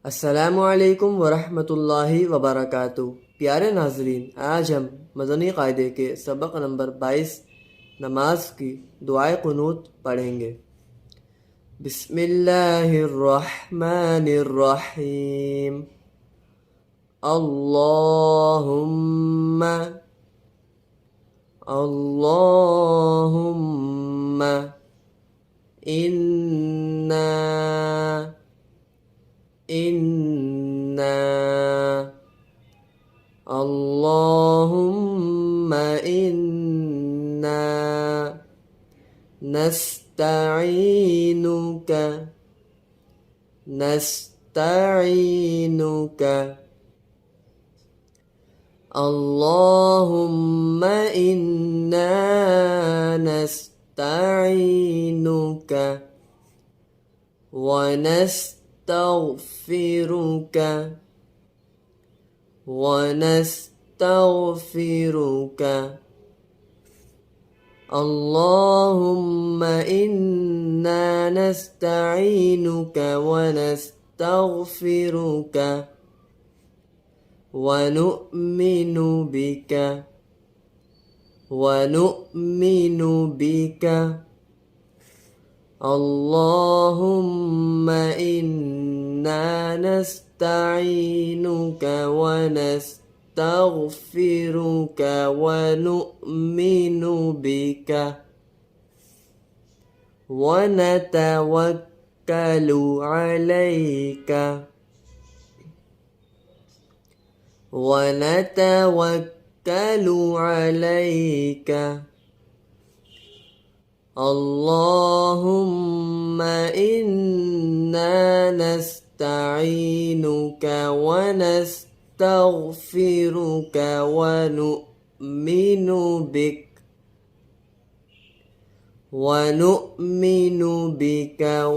अस्सलामुअलैकुम वरहमतुल्लाहि वबरकातुहू। प्यारे नाजरीन, आज हम मदनी कायदे के सबक नंबर 22 नमाज की दुआए कुनूत पढ़ेंगे। बिस्मिल्लाहिर्रहमानिर्रहीम। अल्लाहुम्मा अल्लाहुम्मा इन्ना इन्ना अल्लाहुम्मा इन्ना नस्तईनुका नस्तईनुका अल्लाहुम्मा इन्ना नस्तईनुका ونستغفرك ونستغفرك اللهم إنا نستعينك ونستغفرك ونؤمن بك ونؤمن بك اللهم إنا نستعينك ونستغفرك ونؤمن بك ونتوكل عليك ونتوكل عليك اللهم إنا نستعينك ونستغفرك ونؤمن بك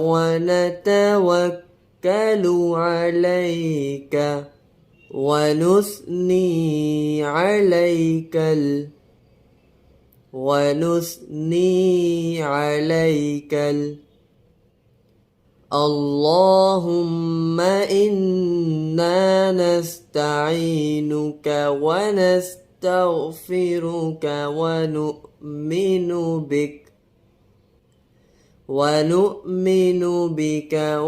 ونتوكل عليك ونثني عليك اللهم إنا نستعينك ونستغفرك ونؤمن بك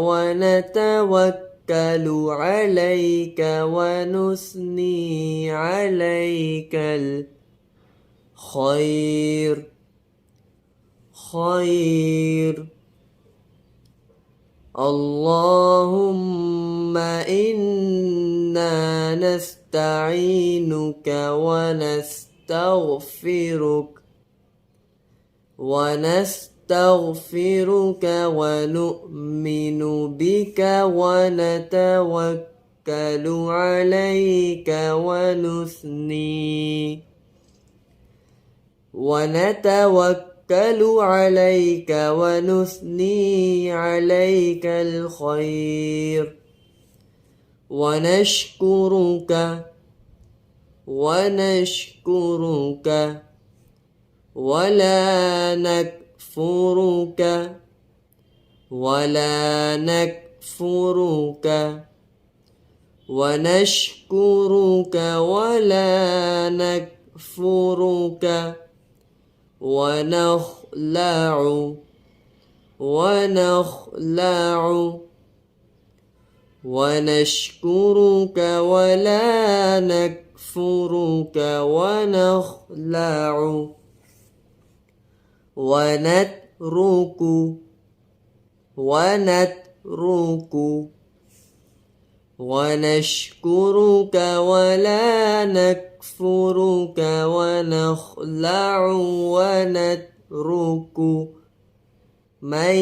ونتوكل عليك ونثني عليك خير اللهم إنا نستعينك ونستغفرك ونؤمن بك ونتوكل عليك ونثني عليك الخير ونشكرك ولا نكفرك ونشكرك ولا نكفرك ونخلع ونشكرك ولا نكفرك ونخلع ونترك ونشكرك ولا نكفرك ونخلع ونترك من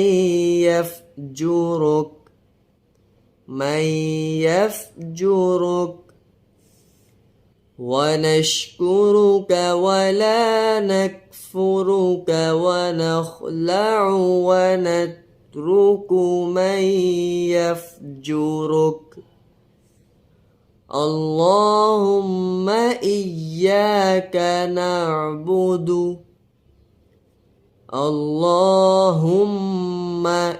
يفجرك ونشكرك ولا نكفرك ونخلع ونترك من يفجرك اللهم إياك نعبد اللهم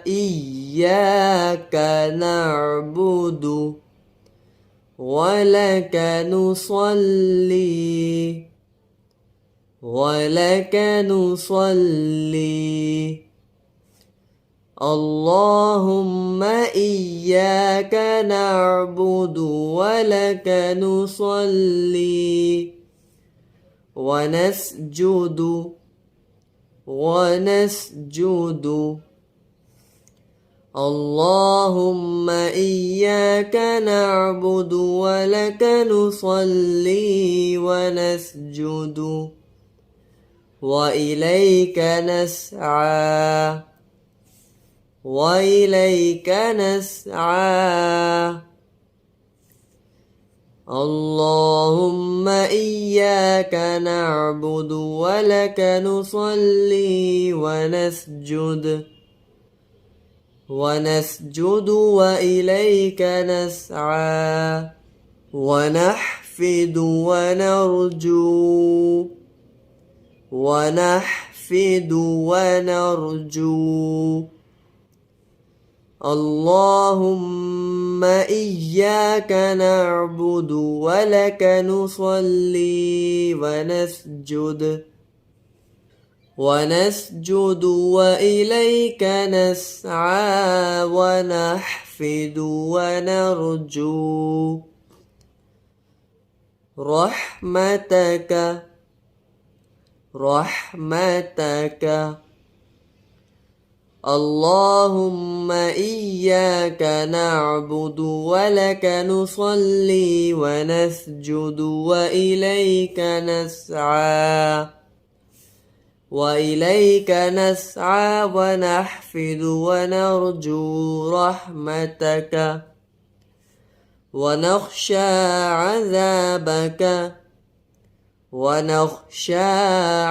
إياك نعبد ولك نصلي اللهم إياك نعبد ولك نصلي ونسجد اللهم إياك نعبد ولك نصلي ونسجد وإليك نسعى اللهم إياك نعبد ولك نصلي ونسجد وإليك نسعى ونحفد ونرجو اللهم إياك نعبد ولك نصلي ونسجد وإليك نسعى ونحفد ونرجو رحمتك اللهم إياك نعبد ولك نصلي ونسجد وإليك نسعى ونحفد ونرجو رحمتك ونخشى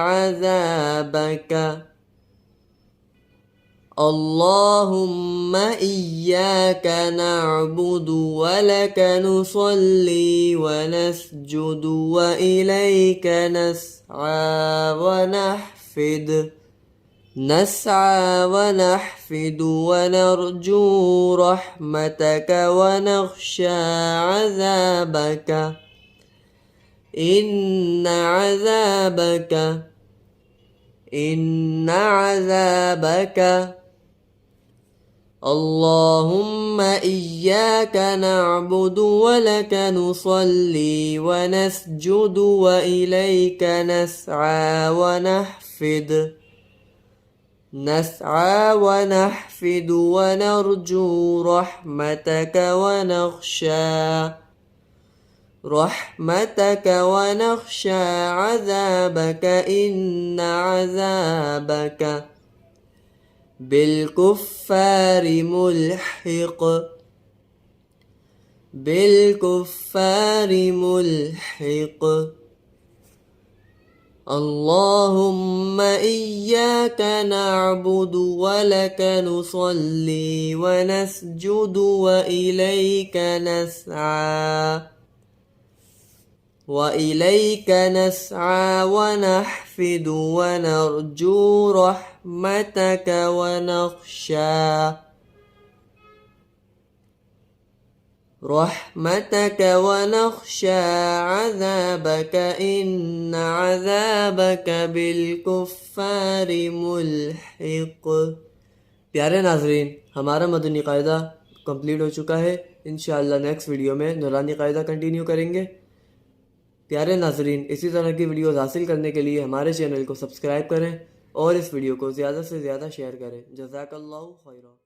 عذابك اللهم إياك نعبد ولك نصلي ونسجد وإليك نسعى ونحفد ونرجو رحمتك ونخشى عذابك إن عذابك اللهم إياك نعبد ونك نصلي ونسجد وإليك نسعى ونحفد ونرجو رحمتك ونخشى عذابك إن عذابك بالكفار ملحق اللهم إياك نعبد ولك نصلي ونسجد وإليك نسعى ونحفد ونرجو رحمتك ونخشى عذابك إن عذابك بالكفار ملحق। प्यारे नाजरीन, हमारा मदनी कायदा कंप्लीट हो चुका है। इंशाअल्लाह नेक्स्ट वीडियो में नूरानी कायदा कंटिन्यू करेंगे। प्यारे नाजरीन, इसी तरह की वीडियोस हासिल करने के लिए हमारे चैनल को सब्सक्राइब करें और इस वीडियो को ज़्यादा से ज़्यादा शेयर करें। जज़ाकल्लाहु खैरा।